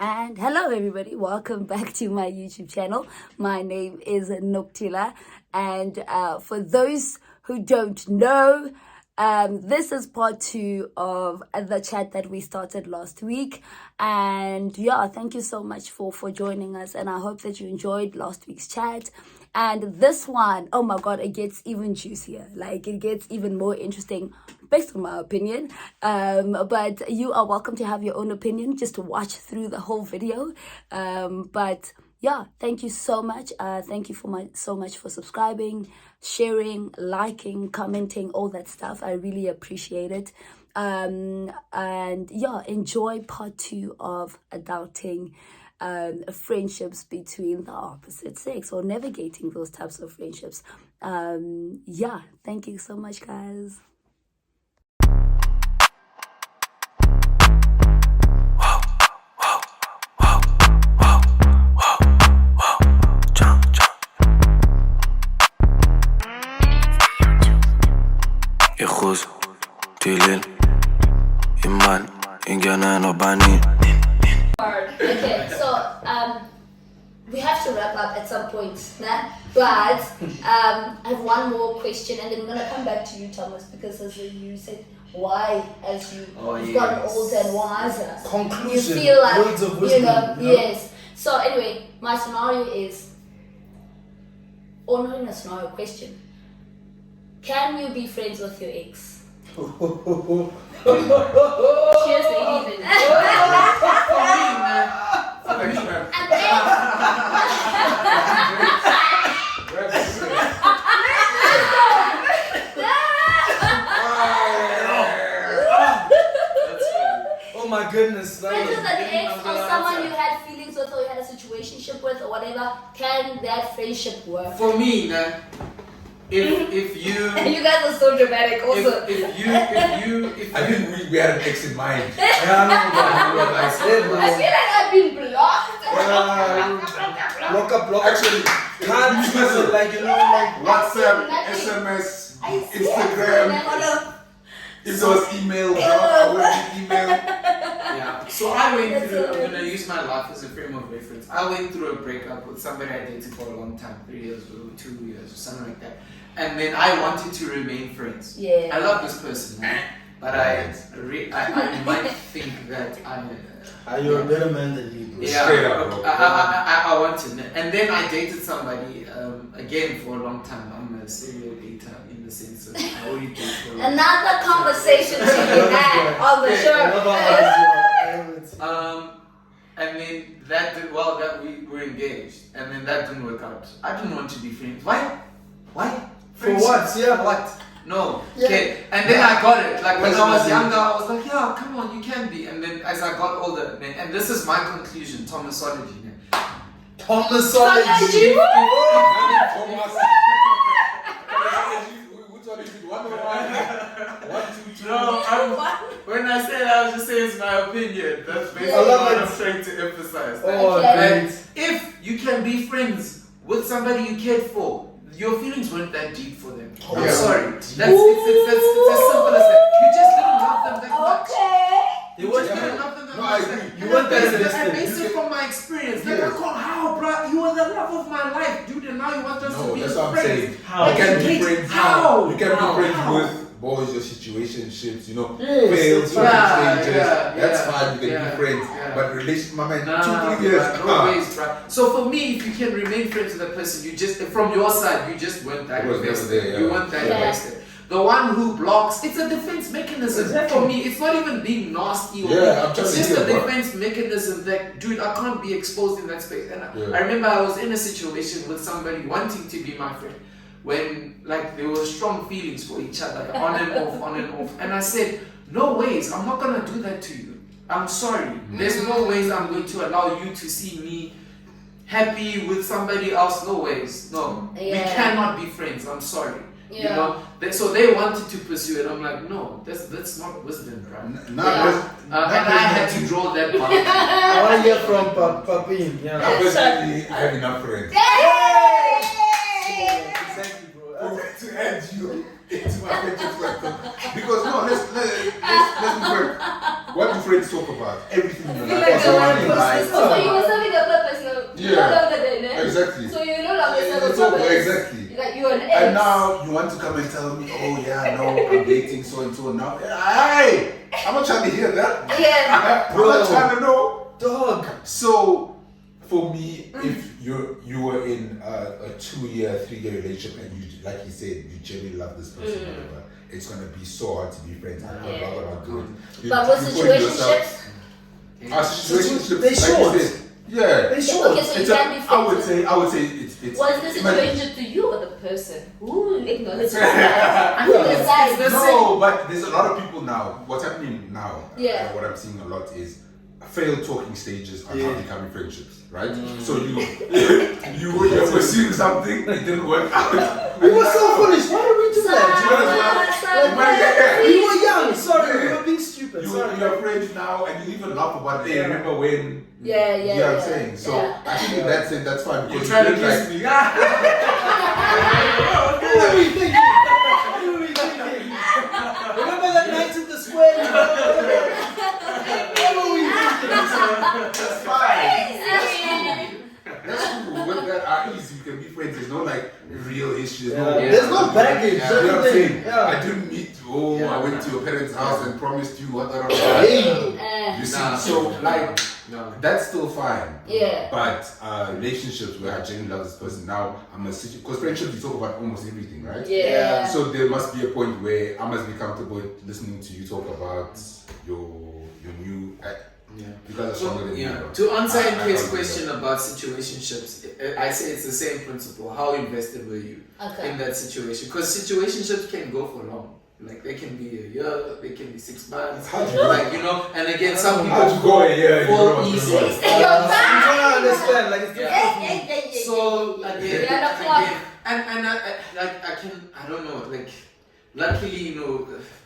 And hello everybody, welcome back to my YouTube channel. My name is Noktila, and for those who don't know, this is part 2 of the chat that we started last week. And yeah, thank you so much for joining us, and I hope that you enjoyed last week's chat. And this one, oh my god, it gets even juicier. Like, it gets even more interesting based on my opinion. But you are welcome to have your own opinion, just to watch through the whole video. But yeah, thank you so much. Thank you so much for subscribing, sharing, liking, commenting, all that stuff. I really appreciate it. And yeah, enjoy part 2 of adulting, friendships between the opposite sex, or navigating those types of friendships. Yeah, thank you so much, guys. يخوز تيليل إيمان إنجانا نوباني. Okay, so we have to wrap up at some point, nah? But I have one more question, and then I'm gonna come back to you, Thomas, because as you said, why, as you've gotten older and wiser, Conclusion, you feel like, words of wisdom, yes. So anyway, my scenario is, or not in a scenario, question. Can you be friends with your ex? Cheers, ladies. And then, Oh my goodness. friends with an ex or someone you had feelings with, or you had a situationship with, or whatever, can that friendship work? For me, nah, if you You guys are so dramatic also. if you I think we had an ex in mind. Yeah, I know what I said, I feel like I've been blocked. block. Actually, Can't use it, like, you know, like. WhatsApp, Nothing. SMS, I see Instagram. If there was email, I would email. yeah. So I went That's through. so I'm gonna use my life as a frame of reference. I went through a breakup with somebody I dated for a long time, 3 years or 2 years or something like that. And then I wanted to remain friends. Yeah. I love this person, man, but I might think that You're a better man than you, bro. yeah, Straight up, bro. I wanted, and then I dated somebody again for a long time. I'm a serial dater in the sense of I already date for a long time. Another conversation to be had on the I show. love how And then that did well. That we were engaged, and then that didn't work out. I didn't want to be friends. Why? For what? Yeah. What? No. Yeah. Okay. And then I got it. Like when I was younger, I was like, yeah, come on, you can be. And then as I got older, and this is my conclusion, Thomasology. Thomasology. Thomas. Which one is it? 101? 1, 2, 3. When I say that, I was just saying it's my opinion. That's basically I love what it. I'm trying to emphasize. Oh, Okay. And if you can be friends with somebody you cared for, your feelings weren't that deep for them. I'm Yeah. sorry. It's as simple as that. You just didn't love them that much. Okay. You just Yeah. didn't love them that No, much. I agree. You weren't that I invested. based it from my experience. Like, Yeah. I call, how, bro? You were the love of my life, dude, and now you want us to No, be that's what I'm friends. saying. How? You can be Wait, friends. how? You can be How? friends How? with boys or situationships, you know, Yes, failed that's circumstances. right. That's Yeah, fine. You can yeah, be friends. yeah. But relation, my man, Nah, 2-3 years. no ways, right? So for me, if you can remain friends with that person, you just, from your side, you just weren't that It was never invested. there, yeah. You weren't that Yeah. invested. The one who blocks, it's a defense mechanism. Exactly. For me, it's not even being nasty or Yeah, I'm it's telling just you, a bro. defense mechanism that, dude, I can't be exposed in that space. And Yeah. I remember I was in a situation with somebody wanting to be my friend when, like, there were strong feelings for each other, on and off, on and off. And I said, no ways, I'm not gonna do that to you. I'm sorry. There's no ways I'm going to allow you to see me happy with somebody else. No ways. No. We Yeah. cannot be friends. I'm sorry. You Yeah. know? So they wanted to pursue it. I'm like, no, that's not wisdom, bro. Not Yeah. just, And I had to draw that boundary. I want to hear from Papin. not Yeah. personally have enough friends. Exactly, bro. To add you. into my friendship circle. Because no, let's be frank. What do friends talk about? Everything in your life. Like What's the going one on in your life. so you were serving a purpose now. You're no longer there, eh? Exactly. So you no longer serve a It's over, purpose. exactly. Like you're an ex. And now you want to come and tell me, oh yeah, no, I'm dating so and so now. Hey, I'm not trying to hear that. Yeah. I'm not trying to know. Dog. So, for me, if you were in a 2-year, 3-year relationship and you, like you said, you genuinely love this person, whatever, it's gonna be so hard to be friends. I'm rather not do it. But with situationships, Situationships, They like short. you said, yeah. They short. okay, so you It's a- can be friends. I would say it's. Was the imagine- situation to you or the person? Ooh, acknowledge It's that. the No, but there's a lot of people now. What's happening now? Yeah. What I'm seeing a lot is failed talking stages are now becoming friendships, right? So you were pursuing something, it didn't work out. We were so foolish. Why did we do that? We were young. Sorry, we were being stupid. Sorry. You're friends now, and you even laugh about it. Hey, remember when? Yeah, You know what I'm saying? So yeah. I think in that sense, that's fine. You're Because trying to you feel kiss like- me. What were we thinking? What were we thinking? Remember that night in the square? What were we thinking? That's fine. That's cool. With that are easy. You can be friends. There's no like real issues. There's no baggage. You know what I'm saying? Yeah. I didn't meet. Oh, I went to your parents' house and promised you what. Hey. You see, Nah. so like No. that's still fine. Yeah. But relationships where I genuinely love this person now, I'm a because friendships you talk about almost everything, right? Yeah. So there must be a point where I must be comfortable listening to you talk about your new. Yeah. Because it's So, stronger than you. yeah. bro. To answer I Nke's don't do question about situationships, I say it's the same principle. How invested were you Okay. in that situation? Because situationships can go for long. Like they can be a year, they can be 6 months. How'd you go? Like and again, some people How'd you go a year? You fall know, easy. I'm trying to understand. Like, it's Yeah. So again, Yeah, the clock. and I don't know, like luckily,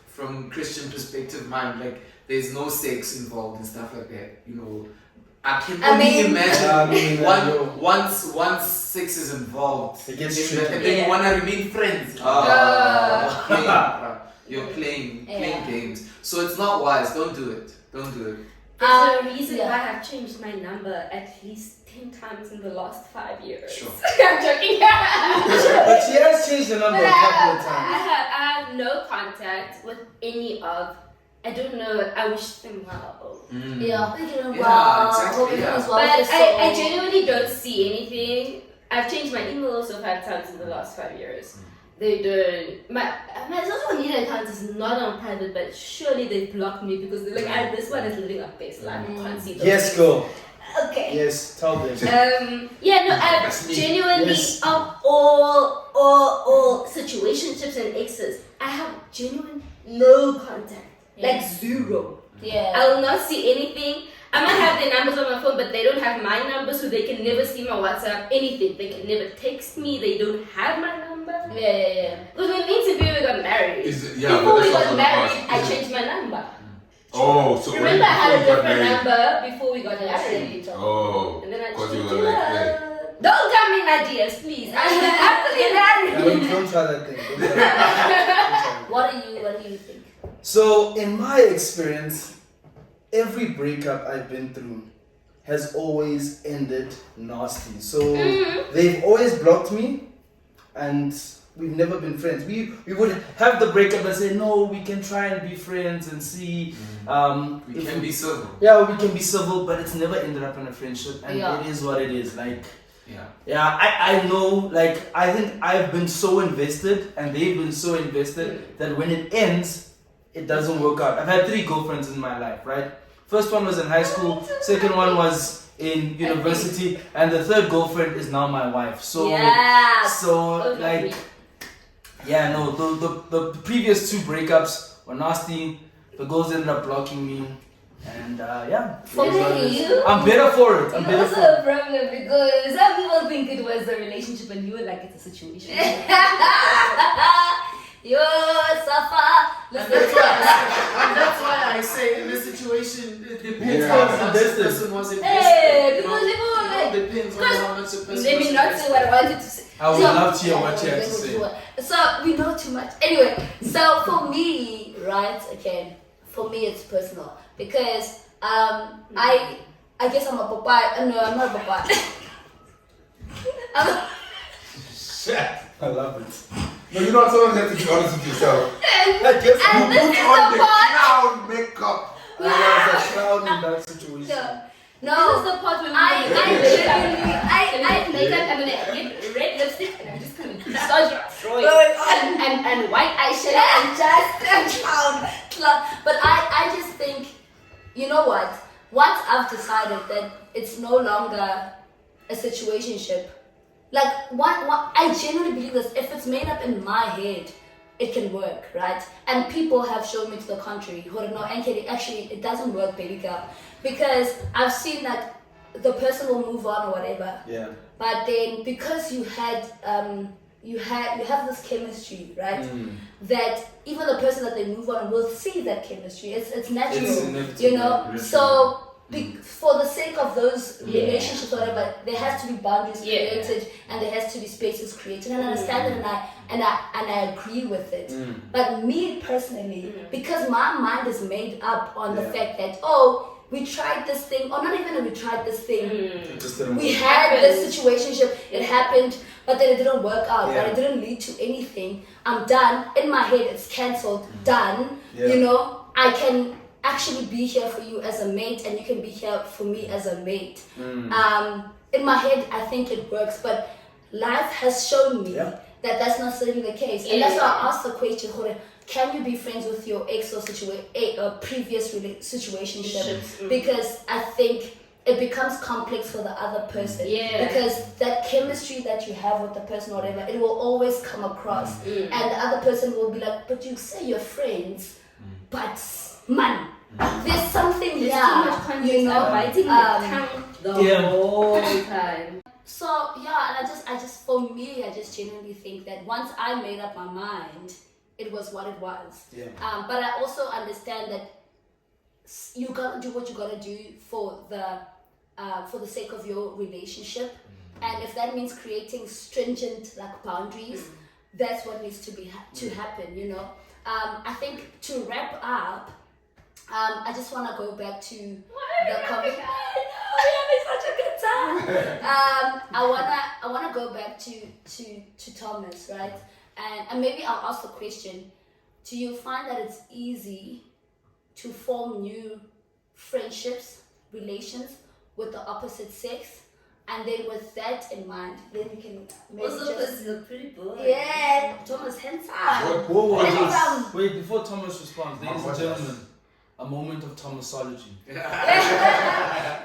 from Christian perspective, like there's no sex involved and stuff like that. I can I only mean- imagine Yeah, once sex is involved, It gets and tricky. then you wanna remain friends. You're playing Yeah. games, so it's not wise. Don't do it. Don't do it. There's a reason yeah. why I've changed my number at least 10 times in the last 5 years. Sure. I'm joking. But she has changed the number a couple of times. I have no contact with any of. I don't know. I wish them well. Yeah, thinking Yeah, about exactly, hoping yeah. as well. But just I so- genuinely don't see anything. I've changed my email also 5 times in the last 5 years. They don't. My social media account is not on private, but surely they blocked me because they're like, this one is living a best life. I can't see those Yes, things." girl. Okay. Yes, tell them. Yeah, no, I've That's me. genuinely Yes. of all situationships and exes, I have genuine no contact, like zero. Yeah. I will not see anything. I might have their numbers on my phone, but they don't have my number, so they can never see my WhatsApp, anything. They can never text me. They don't have my number. Yeah. Because when me and we got married, Yeah, before but we that's got not married, gonna I pass. changed my number. Oh, so Remember, I had a before you got different married- number before we got married. Oh, And then I because you changed were it like, up. hey. Don't come in ideas, please. I'm happily married. Don't try that thing. Don't try that. What do you think? So, in my experience, every breakup I've been through has always ended nasty. So, they've always blocked me, and we've never been friends. We would have the breakup and say, no, we can try and be friends and see. We if can be civil. Yeah, we can be civil, but it's never ended up in a friendship, and Yeah. it is what it is. Like, Yeah. I know, like, I think I've been so invested, and they've been so invested, that when it ends, it doesn't work out. I've had 3 girlfriends in my life, right? First one was in high school, second one was in university, and the third girlfriend is now my wife. So, Yeah. so like, yeah, no, the previous 2 breakups were nasty. The girls ended up blocking me, and yeah. For it is what it me, is. I'm better for it. I'm You better also for it. a problem because some people think it was a relationship and you were like it's a situation. Yo, Safa. And that's why I say in this situation, it depends Yeah. how much the Invested. person was Hey, invested. because people were all depends on how much a person Let me wants not to say what I wanted to say. I would So- love to hear what you had to say. So we know too much. Anyway, so for me, right? Okay, for me it's personal because I guess I'm a papaya. No, I'm not a papaya. Shit, I love it. No, you know what? Sometimes you have to be honest with yourself. I guess And I'm this Put is on the the part. clown makeup. I was a clown in that situation. No, This is the part where I genuinely, I make up. I'm gonna get red lipstick and I'm just gonna start drawing and white eyeshadow and just clown. But I just think, you know what? Once I've decided that it's no longer a situationship, like what I genuinely believe this. If it's made up in my head, it can work, right? And people have shown me to the contrary. Who don't know, actually, it doesn't work, baby girl, because I've seen that the person will move on or whatever. Yeah. But then because you have this chemistry, right? That even the person that they move on will see that chemistry. It's natural, It's inevitable, you know. literally. So for the sake of those relationships, whatever, there has to be boundaries created and there has to be spaces created. And I understand it, and I agree with it. But me personally, because my mind is made up on the fact that we tried this thing, or not even that we tried this thing. It just didn't We work. had this situationship, it happened, but then it didn't work out, Yeah. but it didn't lead to anything. I'm done. In my head, it's cancelled, done. Yeah. You know, I can actually be here for you as a mate, and you can be here for me as a mate. In my head, I think it works, but life has shown me Yeah. that that's not certainly the case. And that's why I asked the question, Hore, can you be friends with your ex or previous situationship? Because I think it becomes complex for the other person. Yeah. Because that chemistry that you have with the person or whatever, it will always come across. And the other person will be like, but you say you're friends, but man, there's something There's here, too much context. you know. I'm biting my tongue the whole time. So yeah, and I just for me, I just genuinely think that once I made up my mind, it was what it was. Yeah. But I also understand that you gotta do what you gotta do for the sake of your relationship, and if that means creating stringent like boundaries, that's what needs to happen. You know. I think to wrap up, I just want to go back to the comment. We're having such a good time. I wanna go back to Thomas, right? And maybe I'll ask the question: do you find that it's easy to form new friendships, relations with the opposite sex? And then with that in mind, then you can maybe Also, just... because he's a pretty boy. Yeah, Thomas handsome. Whoa, Handsome. wait, before Thomas responds, ladies and gentlemen, a moment of Thomasology.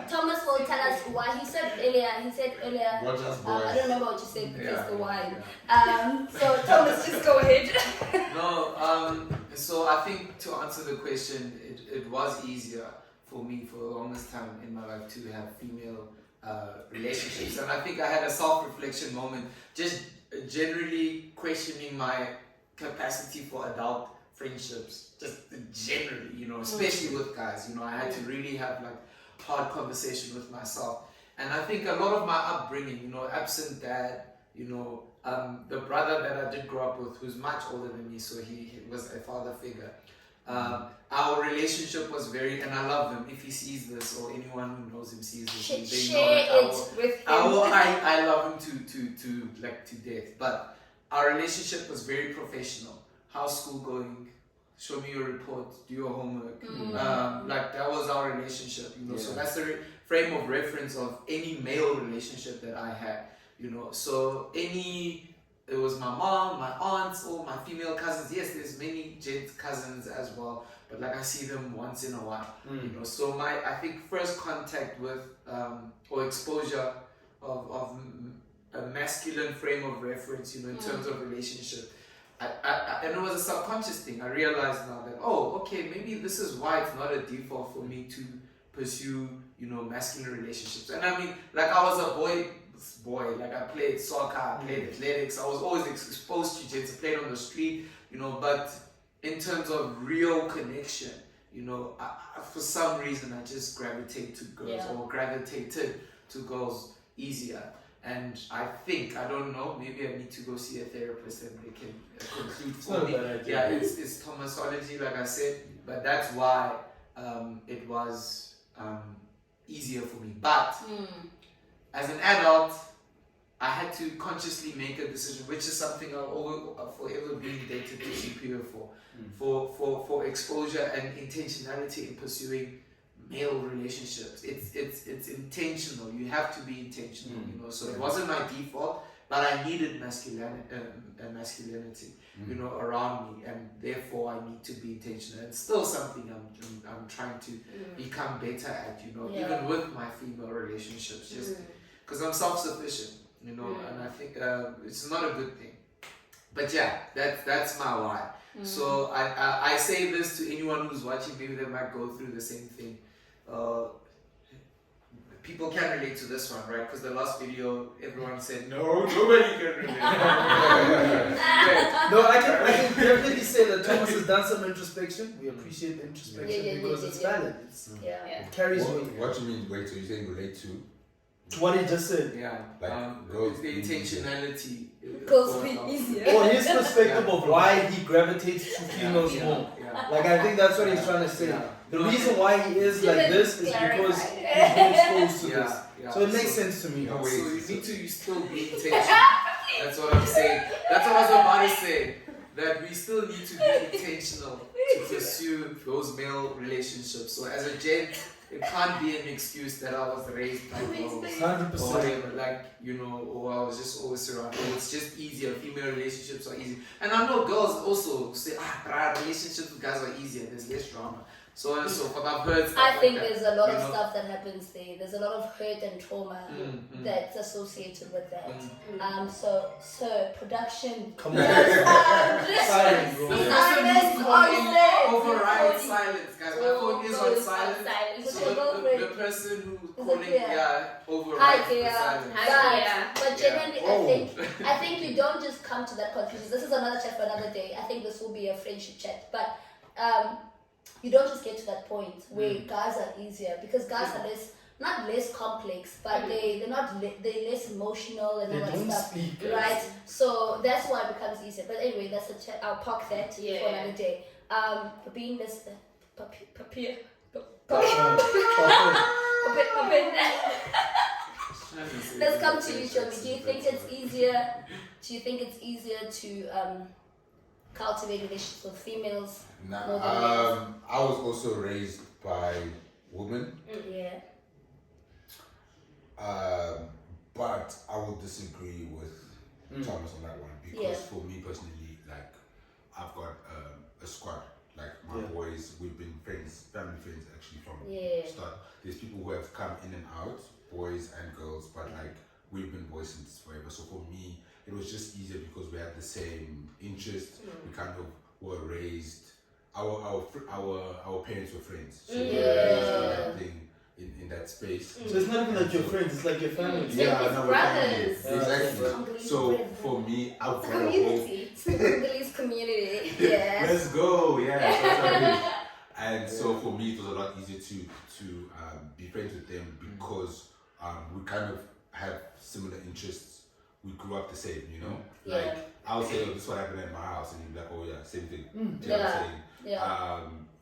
Thomas will tell us why he said earlier. Rogers I boys. don't remember what you said because Yeah. the wine. So Thomas, just go ahead. No, so I think to answer the question, it was easier for me for the longest time in my life to have female relationships, and I think I had a self-reflection moment, just generally questioning my capacity for adult friendships, just generally, you know, especially with guys. You know, I had to really have like hard conversation with myself, and I think a lot of my upbringing, you know, absent dad, you know, the brother that I did grow up with, who's much older than me, so he was a father figure. Our relationship was very, and I love him. If he sees this, or anyone who knows him sees this, they know Share that it with him. I love him to like to death. But our relationship was very professional. How's school going? Show me your report. Do your homework. Like that was our relationship. You know, so that's the frame of reference of any male relationship that I had. You know, so it was my mom, my aunts, or my female cousins. Yes, there's many gent cousins as well, but like I see them once in a while. You know, so I think first contact with or exposure of a masculine frame of reference, you know, in terms of relationship. And it was a subconscious thing. I realized now that okay, maybe this is why it's not a default for me to pursue, you know, masculine relationships. And I mean, like I was a boy, like I played soccer, I played athletics, I was always exposed to gents, I played on the street, you know, but in terms of real connection, you know, I for some reason I just gravitate to girls or gravitated to girls, easier. And I think, I don't know, maybe I need to go see a therapist and they can conclude It's for not a me. bad idea. Yeah, it's Thomasology, like I said, but that's why it was easier for me. But as an adult, I had to consciously make a decision, which is something I'll forever be indebted to Superior for exposure and intentionality in pursuing male relationships. It's intentional. You have to be intentional, you know. So it wasn't my default, but I needed masculinity, you know, around me, and therefore I need to be intentional. It's still something I'm trying to become better at, you know, even with my female relationships, just because I'm self-sufficient, you know, and I think it's not a good thing. But yeah, that's my why. So I say this to anyone who's watching. Maybe they might go through the same thing. People can relate to this one, right? Because the last video, everyone said, no, nobody can relate. No, I can definitely say that Thomas has done some introspection. We appreciate the introspection because it's valid. It carries weight. What do you mean? Wait, so you're saying relate to? What he just said. Yeah, Like, girls the being intentionality. Girls be easier. Or his perspective of why he gravitates to females more. Yeah. Like, I think that's what he's trying to say. Yeah. The reason why he is like this is because he's been exposed to this. Yeah. So it makes sense to me. No, So you wait, need to still be intentional. That's what I'm saying. That's what I was about to say. That we still need to be intentional to pursue those male relationships. So as a gent, it can't be an excuse that I was raised by girls. 100%. Or whatever, like, you know, or I was just always surrounded. It's just easier. Female relationships are easy. And I know girls also say, relationships with guys are easier. There's less drama. So on and so forth. I've heard stuff I think like that, there's a lot you of know? stuff that happens there. There's a lot of hurt and trauma that's associated with that. So production. Come on. Silence. Silence, bro. The person Silence who's on calling set. override silence, guys. My phone is on Silence. silent. With So your girlfriend. the person who's it calling, Kia? overrides Hi, the Kia. silence. Hi. But genuinely, Oh. I think you don't just come to that conclusion. This is another chat for another day. I think this will be a friendship chat. But you don't just get to that point where guys are easier, because guys are not less complex, but they're less emotional and They all that don't stuff, speak. right? So that's why it becomes easier. But anyway, that's a chat. I'll park that for another day. For being this papier. Let's come to you, Shomi. Do you think it's easier? Do you think it's easier to cultivate relationships with females Nah, more than males? I was also raised by women, Yeah. but I will disagree with Thomas on that one, because for me personally, like, I've got a squad. Like, my boys, we've been friends, family friends actually from the start. There's people who have come in and out, boys and girls, but like, we've been boys since forever. So for me, it was just easier because we had the same interests. We kind of were raised. Our parents were friends, so we were raised in that thing, in that space. So it's not even like your friends, it's like your family. Yeah, I know, we're family. brothers. Exactly. Congolese So brethren. for me, I've got a whole. Community. It's the Congolese community. Yes. Let's go, yeah. That's what I mean. And so for me, it was a lot easier to be friends with them because we kind of have similar interests. We grew up the same, you know. Like, I would say, oh, this is what happened at my house, and you'd be like, oh yeah, same thing. Do you know what I'm saying? Yeah.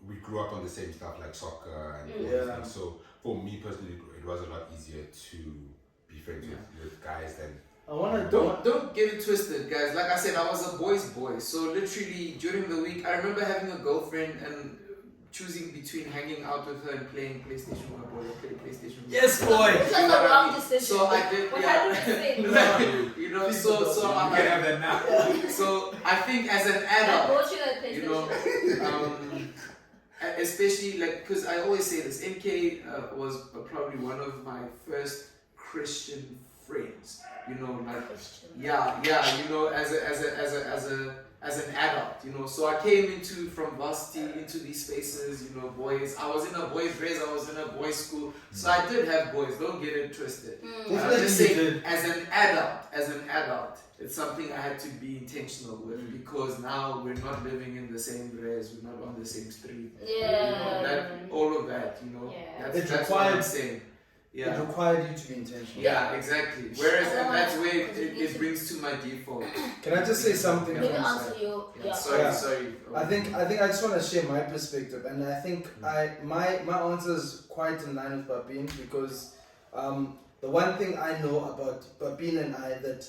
We grew up on the same stuff like soccer and all these things. So for me personally, it was a lot easier to be friends with guys than. I wanna Don't get it twisted, guys. Like I said, I was a boy's boy. So literally during the week, I remember having a girlfriend and choosing between hanging out with her and playing PlayStation 1 or play PlayStation 1. Yes, boy. Which was the wrong decision. So I did, 100%. you know, so I'm You can have that now. so I think as an I adult, bought you that you PlayStation. know, especially like, because I always say this, MK was probably one of my first Christian friends. You know, like you know, as an adult, you know. So I came from varsity into these spaces, you know, boys. I was in a boys' race, I was in a boys' school. So I did have boys, don't get it twisted. I'm just saying, as an adult, it's something I had to be intentional with, because now we're not living in the same res, we're not on the same street. Yeah. You know, all of that, you know. Yeah. That's what I'm saying. Yeah. It required you to be intentional. Yeah, exactly. Whereas, and that's where Otherwise, it brings to my default. Can I just say something? Maybe from answer side? your yeah. Sorry, Yeah. sorry. I just want to share my perspective, and I think my answer is quite in line with Babin, because the one thing I know about Babin and I that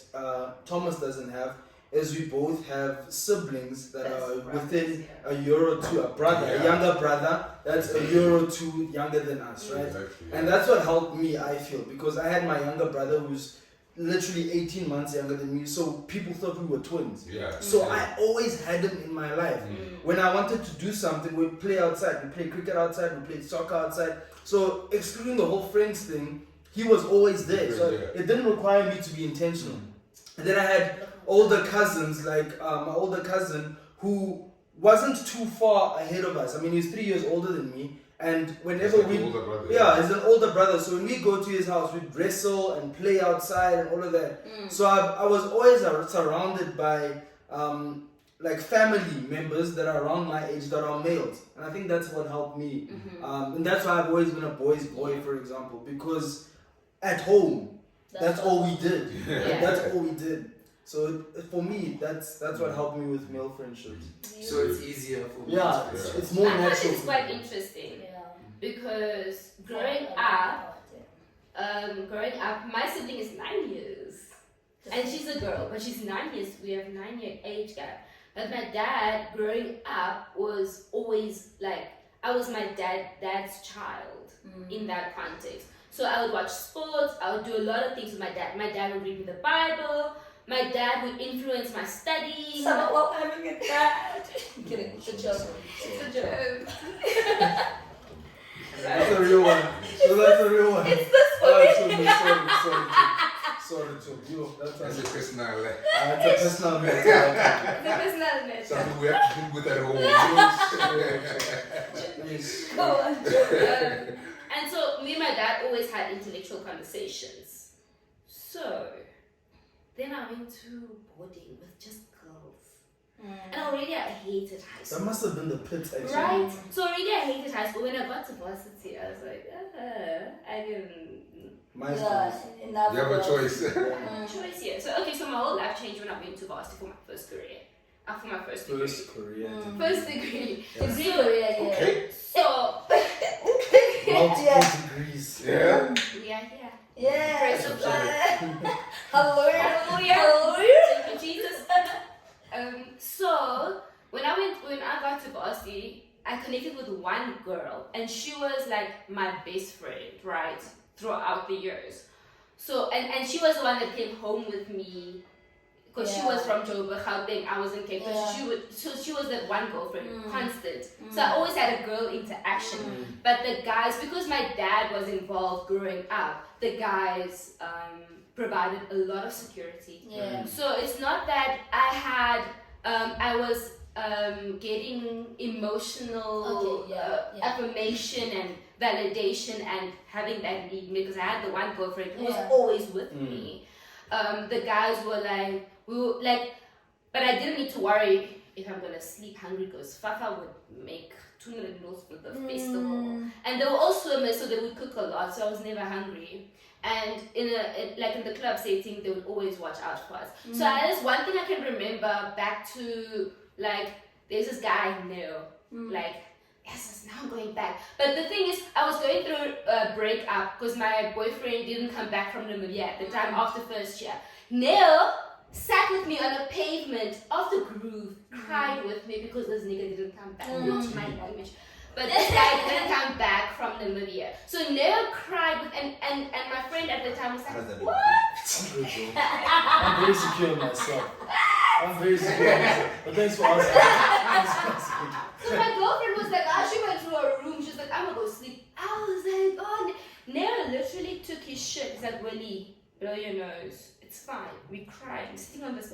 Thomas doesn't have is we both have siblings that are within a year or two, a brother, a younger brother that's a year or two younger than us, right? Exactly, And that's what helped me, I feel, because I had my younger brother who's literally 18 months younger than me, so people thought we were twins. Yeah. So I always had him in my life. When I wanted to do something, we'd play outside. We played cricket outside, we played soccer outside. So excluding the whole friends thing, he was always there. So it didn't require me to be intentional. And then I had older cousins, like my older cousin, who wasn't too far ahead of us. I mean, he's 3 years older than me. And whenever He's like we, an older brother, yeah, he's an older brother. So when we go to his house, we'd wrestle and play outside and all of that. So I was always surrounded by like family members that are around my age that are males, and I think that's what helped me. And that's why I've always been a boy's boy, for example, because at home, that's all we did. Yeah. That's all we did. So for me, that's what helped me with male friendships. So it's easier for me. Yeah, it's more I thought natural. it's quite interesting Yeah. because growing up, my sibling is 9 years, and she's a girl, but she's 9 years. We have 9-year age gap. But my dad, growing up, was always like I was my dad's child in that context. So I would watch sports. I would do a lot of things with my dad. My dad would read me the Bible. My dad would influence my studies. Someone what having a dad. Kidding. It's a joke. It's a joke. That's a real one. So that's a real one. It's this Oh, one. sorry, you. That's That's a personal. it's a personal matter. It's a personal matter. Something we have to deal with at home. Go on. And so me and my dad always had intellectual conversations. So then I went to boarding with just girls. And already I hated high That school. must have been the pit, actually. Right? So already I hated high school. When I got to varsity, I was like, I didn't Mine's Yeah, enough. You have a choice. choice here. So okay, so my whole life changed when I went to varsity for my first career. After my first degree. First Korea. First degree. Degree career, yeah. Okay. So Multiple degrees. Yeah. we are here. Yeah. Praise the Lord. Hallelujah. Hallelujah. Hallelujah. Thank you, Jesus. So when I got to varsity, I connected with one girl, and she was like my best friend, right, throughout the years. So and she was the one that came home with me, because she was from Joburg, Gauteng. I was in Cape Town. She was that one girlfriend, constant. So I always had a girl interaction. But the guys, because my dad was involved growing up, the guys provided a lot of security. Yeah. So it's not that I had, I was getting emotional affirmation and validation and having that need, because I had the one girlfriend who was always with me. The guys were like, but I didn't need to worry if I'm gonna sleep hungry, because Fafa would make tuna noodles for the festival, and they were all swimmers, so they would cook a lot, so I was never hungry. And in the club setting, they would always watch out for us. So that's one thing I can remember back to, like, there's this guy I know, like, yes, now I'm going back. But the thing is, I was going through a breakup because my boyfriend didn't come back from Namibia at the time after first year. Neil sat with me on a pavement of the Groove, cried with me because this nigga didn't come back. Not my language. But this guy didn't come back from Namibia. So Neil cried with, and my friend at the time was like, what? I'm very secure in myself. I'm very secure in myself. But thanks for asking. So my girlfriend was like, she went to her room. She was like, I'm gonna go sleep. I was like, oh. Neil literally took his shit. He's like, Willie, blow your nose. It's fine. We cried. I'm sitting on this.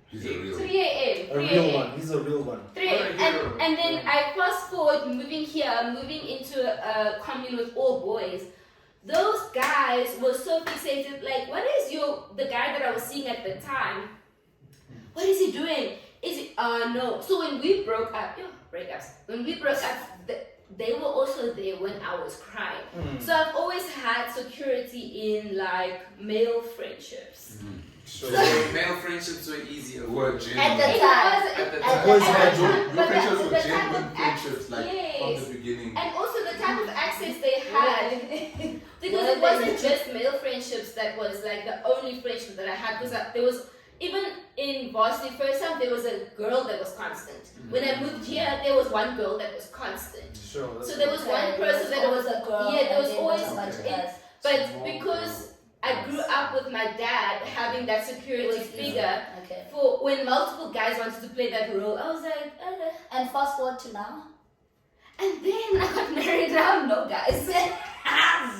He's a real. 3 a.m. A real one. He's a real one. 3 a.m. And then I fast forward, moving into a commune with all boys. Those guys were so fixated. Like, what is the guy that I was seeing at the time? What is he doing? Is it? No. So when we broke up, breakups. When we broke up, they were also there when I was crying. So I've always had security in like male friendships. So male friendships were easier. Were At genuine. the It time. was- At the At time. the Boys time. had Your But friendships the were type genuine of friendships, like from yes. the beginning. And also the type of access they had. Because it wasn't just male friendships that was like the only friendship that I had. Because there was, even in varsity first time, there was a girl that was constant. When I moved here, there was one girl that was constant. Sure. So there was one person that was a girl. Yeah, there was and then always somebody it- else. But because I grew up with my dad having that security figure, Okay. for when multiple guys wanted to play that role, I was like, And fast forward to now. and then I got married. Now no guys.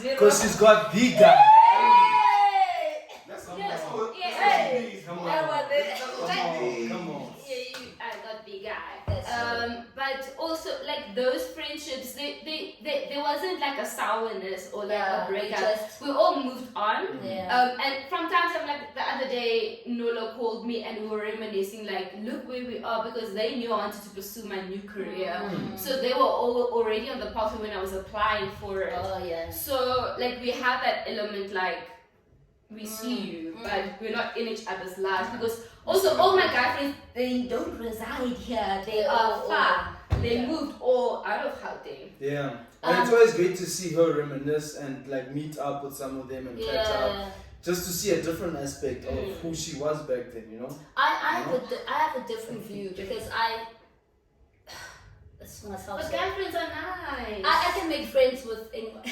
Zero. Because she's got the guy. Hey! That's Yes. all. Yeah. Hey! Come That on. was it. Come on. Yeah, I got big guy. That's But also like those friendships, there wasn't like a sourness or like Yeah, a breakup. just- We all moved on. Yeah. And from time to time, like the other day, Nolo called me and we were reminiscing, like, look where we are, because they knew I wanted to pursue my new career. So they were all already on the path when I was applying for it. Oh yeah. So like we have that element, like we see you, but we're not in each other's lives, because also all my guy friends, they don't reside here. They are far. They moved all out of Gauteng. Yeah. And it's always great to see her reminisce and like meet up with some of them and catch up. Yeah. Just to see a different aspect of who she was back then, you know? I have a different view because this one sounds. But guy friends are nice. I can make friends with anyone.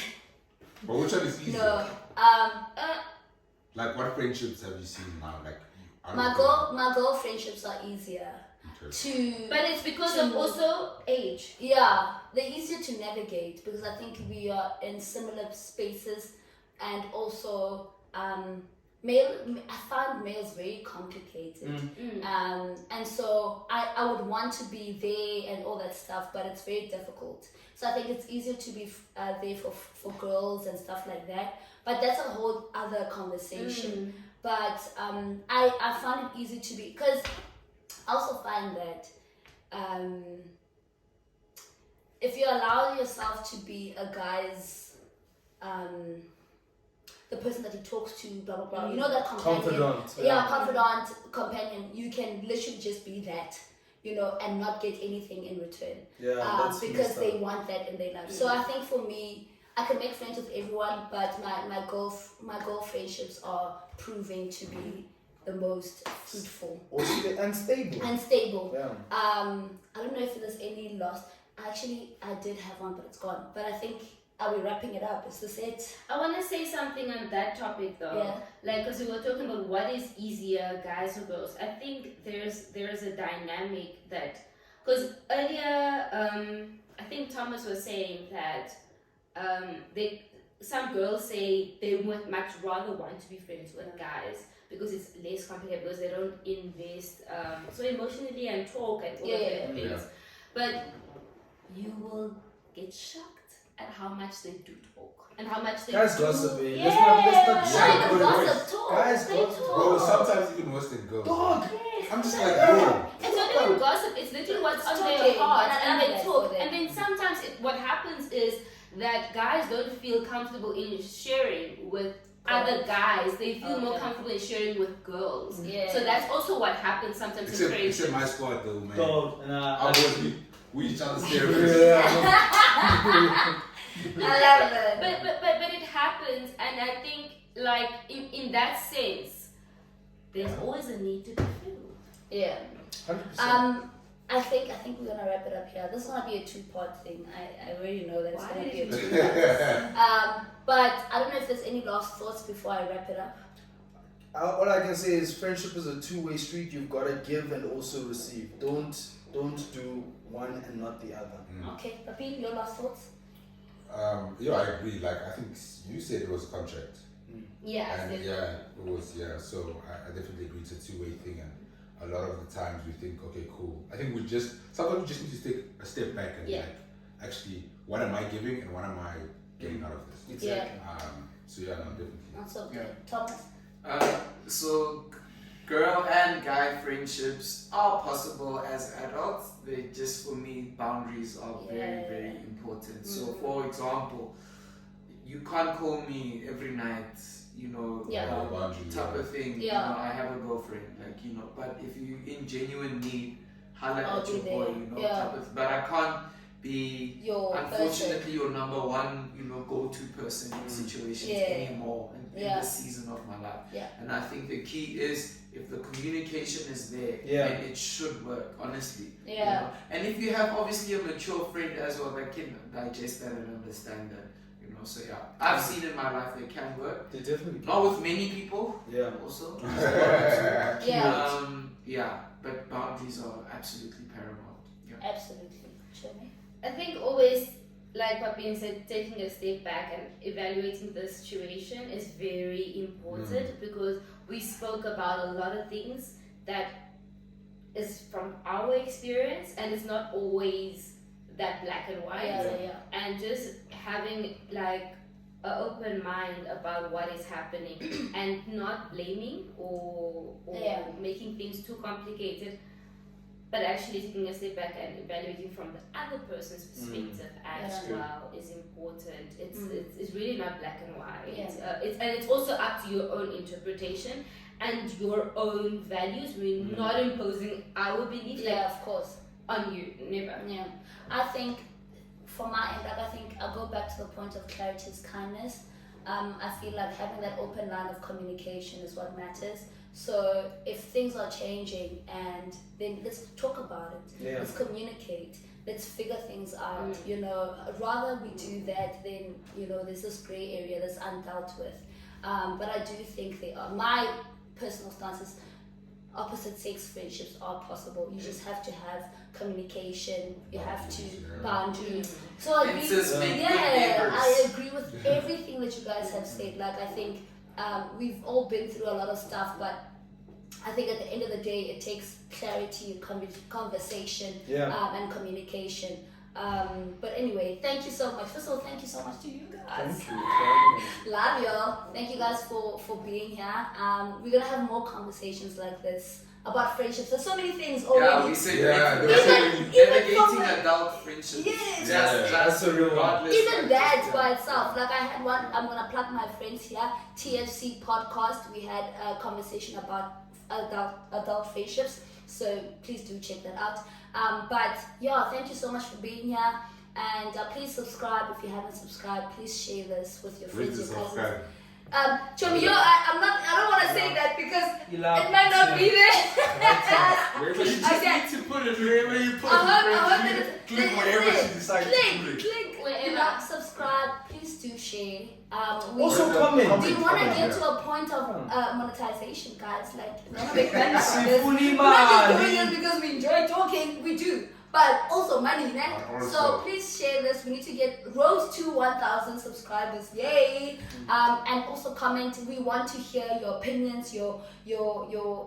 But which one is easier? No. Like, what friendships have you seen now? Like, I don't My girl friendships are easier Interesting. to. But it's because of also age. Yeah, they're easier to navigate because I think we are in similar spaces, and also I find males very complicated. And so I would want to be there and all that stuff, but it's very difficult. So I think it's easier to be there for girls and stuff like that. But that's a whole other conversation. But I find it easy to be, because I also find that if you allow yourself to be a guy's the person that he talks to, blah blah blah, you know, that companion, Confidant. yeah, confidant, companion, you can literally just be that, you know, and not get anything in return. Yeah, that's because messed they up. want that in their life. So I think for me, I can make friends with everyone, but my girl friendships are proving to be the most fruitful And stable. and stable. Yeah. I don't know if there's any lost. Actually, I did have one, but it's gone. But I think, are we wrapping it up? Is this it? I want to say something on that topic though. Yeah. Like, because we were talking about what is easier, guys or girls. I think there's a dynamic that, because earlier, I think Thomas was saying that some girls say they would much rather want to be friends with guys because it's less complicated, because they don't invest so emotionally and talk and all of that things. Yeah. But you will get shocked at how much they do talk and how much they Guys do. gossip, eh? Yeah. Let's not Guys sugarcoat it. gossip talk. Guys They gossip. talk. Bro, sometimes even worse than girls. Dog. Yes. I'm just like, bro. It's not even gossip, it's literally what's on their talking, heart, and I and love they that talk. for them. And then sometimes what happens is that guys don't feel comfortable in sharing with other guys. They feel more Okay. comfortable in sharing with girls. Yeah. So that's also what happens sometimes in Except friendships. my squad though, man. Dog. And We each other's therapists. yeah. I love that. But it happens, and I think like in that sense, there's always a need to be filled. Yeah. 100%. I think we're gonna wrap it up here. This is gonna be a 2-part thing. I already know that it's Why gonna be a did 2-part. But I don't know if there's any last thoughts before I wrap it up. All I can say is friendship is a two-way street. You've got to give and also receive. Don't do one and not the other. Okay, Papi, your last thoughts? Yeah, I agree. Like, I think you said it was a contract. Yeah. And yeah, it was, yeah. So I definitely agree it's a two-way thing. And a lot of the times we think, okay, cool. I think sometimes we just need to take a step back and like, actually, what am I giving and what am I getting out of this? Yeah. Exactly. So yeah, no, definitely. Not so good. Yeah. Thomas? So girl and guy friendships are possible as adults. They just, for me, boundaries are very, very important. So, for example, you can't call me every night, you know, type of thing. You know, I have a girlfriend, like, you know, but if you in genuine need, holla I'll at your be boy, there. you know, type of, but I can't be unfortunately your number one, you know, go-to person in situations anymore in this season of my life. And I think the key is if the communication is there, then it should work, honestly. You know? And if you have obviously a mature friend as well that can digest that and understand that, you know, so I've seen in my life they can work. They definitely not with many people. Also. But boundaries are absolutely paramount. Absolutely. Show me. I think always, like what being said, taking a step back and evaluating the situation is very important because we spoke about a lot of things that is from our experience and it's not always that black and white. And just having like an open mind about what is happening and not blaming or making things too complicated, but actually taking a step back and evaluating from the other person's perspective as well is important. It's really not black and white. It's also up to your own interpretation and your own values. We're not imposing our beliefs Of course. on you. Never. I think from my end, like I think I'll go back to the point of clarity is kindness. I feel like having that open line of communication is what matters. So if things are changing, and then let's talk about it. Let's communicate. Let's figure things out. You know, rather we do that than, you know, there's this gray area that's undealt with. But I do think they are. My personal stance is opposite sex friendships are possible. You just have to have communication. You have to boundaries. So I agree. I agree with everything that you guys have said. Like I think we've all been through a lot of stuff, but I think at the end of the day, it takes clarity, conversation, and communication. But anyway, thank you so much. First of all, thank you so much to you guys. Thank you. Love y'all. Thank you guys for being here. We're gonna have more conversations like this about friendships. There's so many things already. We said even adult friendships. That's a real one. Even that by itself. Like I had one, I'm gonna plug my friends here, TFC podcast. We had a conversation about adult friendships. So please do check that out. But yeah, thank you so much for being here. And please subscribe if you haven't subscribed. Please share this with your friends, your cousins. Chomi, I don't want to say that because it might not be there. You to put it wherever you put it. Click whatever she decides to click. Click wherever. Subscribe. Please do share. Also comment. We want to get to a point of monetization, guys. Like, we want to make money from this. We're not just doing it because we enjoy talking. We do. But also money, né? So please share this. We need to get road to 1,000 subscribers. Yay! And also comment. We want to hear your opinions, your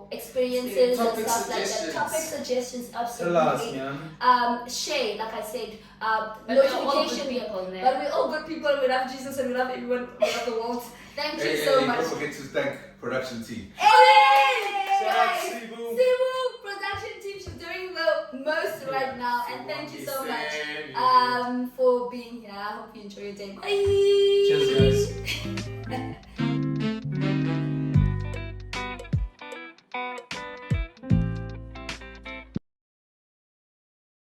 experiences and stuff like that. Topic suggestions, absolutely. Share, like I said, notification. But we're all good people. We love Jesus and we love everyone. We love the world. Thank you so much. Don't forget to thank production team. Sibu production team, she's doing the most right now, and thank you so much for being here. I hope you enjoy your day. Bye.